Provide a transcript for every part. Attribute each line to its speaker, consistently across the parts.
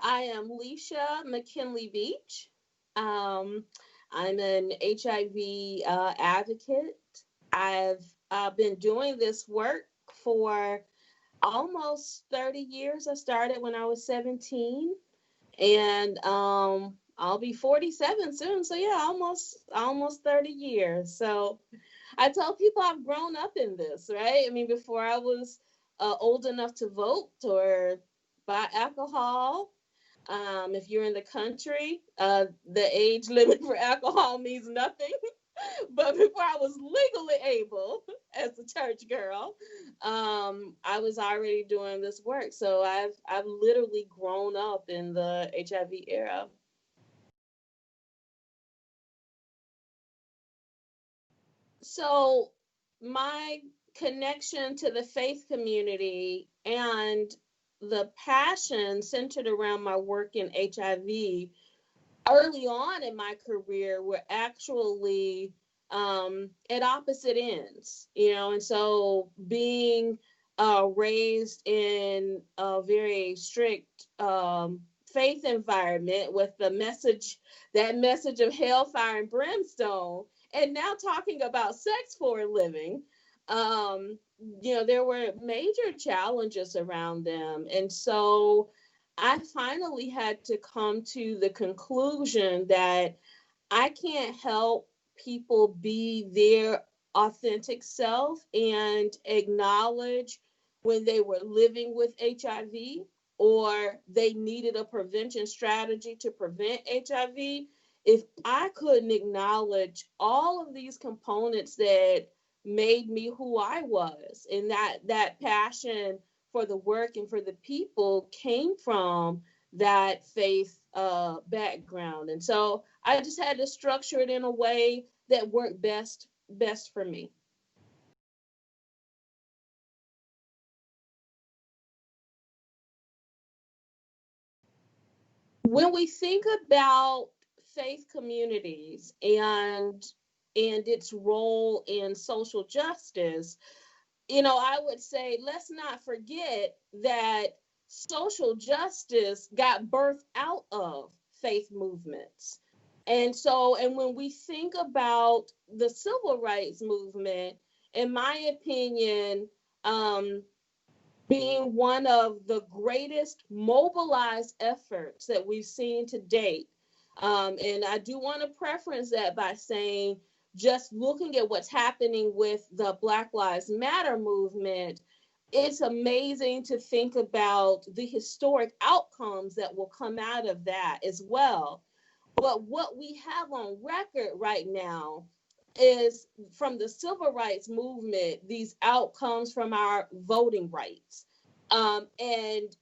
Speaker 1: I am Leisha McKinley-Beach. Um, I'm an HIV advocate. I've been doing this work for almost 30 years. I started when I was 17, and I'll be 47 soon. So yeah, almost 30 years. So I tell people I've grown up in this, right? I mean, before I was old enough to vote or buy alcohol. If you're in the country, the age limit for alcohol means nothing. But before I was legally able, as a church girl, I was already doing this work. So I've literally grown up in the HIV era. So my connection to the faith community and the passion centered around my work in HIV early on in my career were actually at opposite ends, and so being raised in a very strict faith environment with that message of hellfire and brimstone, and now talking about sex for a living, um, there were major challenges around them. And so I finally had to come to the conclusion that I can't help people be their authentic self and acknowledge when they were living with HIV or they needed a prevention strategy to prevent HIV. If I couldn't acknowledge all of these components that made me who I was, and that passion for the work and for the people came from that faith background. And so I just had to structure it in a way that worked best for me. When we think about faith communities and its role in social justice, I would say let's not forget that social justice got birthed out of faith movements. And when we think about the civil rights movement, in my opinion, um, being one of the greatest mobilized efforts that we've seen to date. And I do want to preference that by saying, just looking at what's happening with the Black Lives Matter movement, it's amazing to think about the historic outcomes that will come out of that as well. But what we have on record right now is from the civil rights movement, these outcomes from our voting rights. And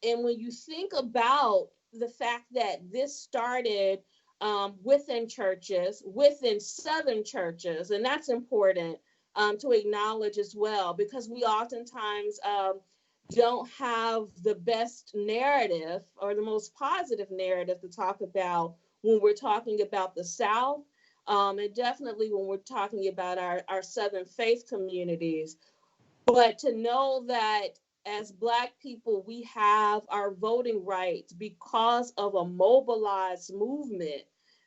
Speaker 1: when you think about the fact that this started within churches, within Southern churches, and that's important to acknowledge as well, because we oftentimes don't have the best narrative or the most positive narrative to talk about when we're talking about the South, and definitely when we're talking about our Southern faith communities. But to know that as Black people, we have our voting rights because of a mobilized movement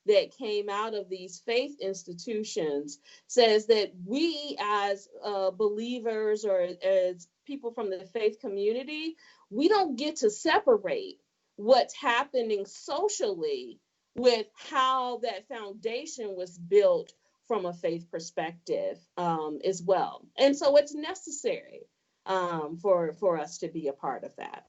Speaker 1: that came out of these faith institutions says that we as believers or as people from the faith community, we don't get to separate what's happening socially with how that foundation was built from a faith perspective as well. And so it's necessary for us to be a part of that.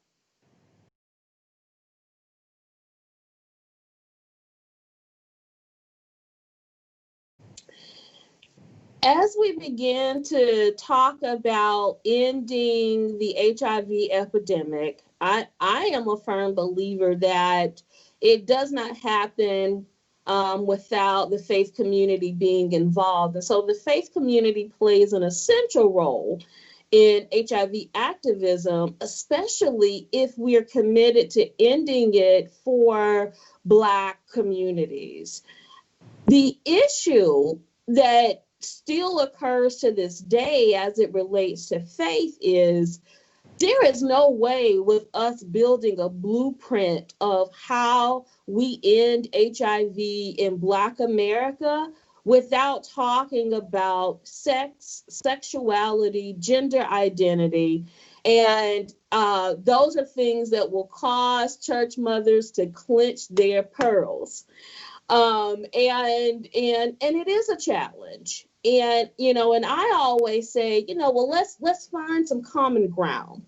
Speaker 1: As we begin to talk about ending the HIV epidemic, I am a firm believer that it does not happen without the faith community being involved. And so the faith community plays an essential role in HIV activism, especially if we're committed to ending it for Black communities. The issue that still occurs to this day as it relates to faith is there is no way with us building a blueprint of how we end HIV in Black America without talking about sex, sexuality, gender identity. And those are things that will cause church mothers to clench their pearls. And it is a challenge. And, and I always say, well, let's find some common ground.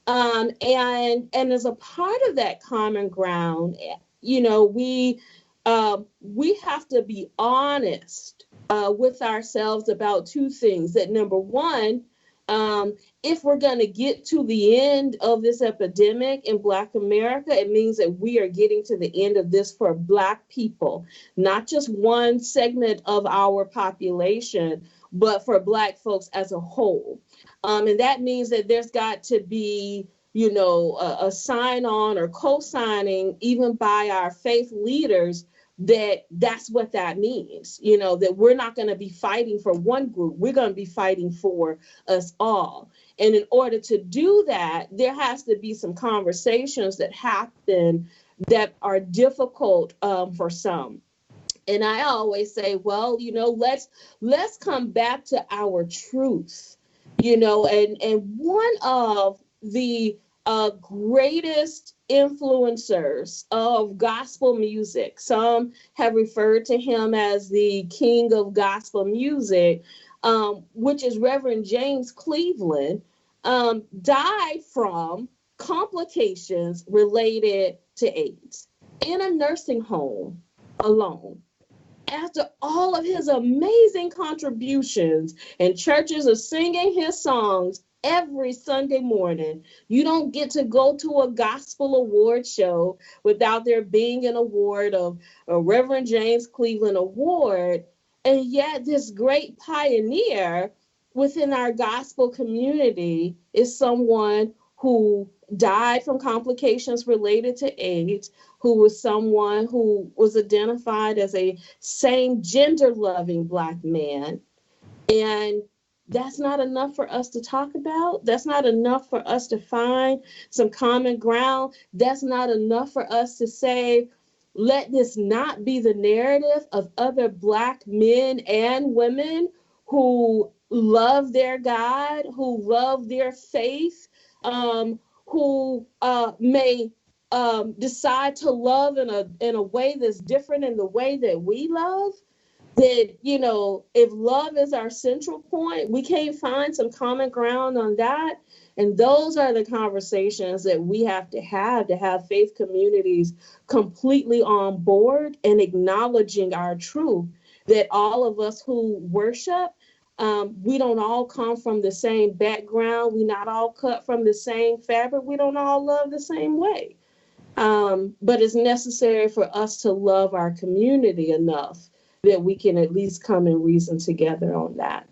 Speaker 1: And as a part of that common ground, we have to be honest with ourselves about two things. That number one, if we're going to get to the end of this epidemic in Black America, it means that we are getting to the end of this for Black people, not just one segment of our population, but for Black folks as a whole. And that means that there's got to be, a sign-on or co-signing even by our faith leaders that's what that means, that we're not going to be fighting for one group. We're going to be fighting for us all. And in order to do that, there has to be some conversations that happen that are difficult for some. And I always say, well, let's come back to our truth, and one of the greatest influencers of gospel music, some have referred to him as the king of gospel music, which is Reverend James Cleveland, died from complications related to AIDS in a nursing home alone. After all of his amazing contributions, and churches are singing his songs every Sunday morning, you don't get to go to a gospel award show without there being an award of a Reverend James Cleveland Award. And yet this great pioneer within our gospel community is someone who died from complications related to AIDS, who was someone who was identified as a same gender loving Black man. And that's not enough for us to talk about. That's not enough for us to find some common ground. That's not enough for us to say, let this not be the narrative of other Black men and women who love their God, who love their faith, who may decide to love in a way that's different in the way that we love. That, if love is our central point, we can't find some common ground on that. And those are the conversations that we have to have faith communities completely on board and acknowledging our truth, that all of us who worship, we don't all come from the same background. We not all cut from the same fabric. We don't all love the same way. But it's necessary for us to love our community enough that we can at least come and reason together on that.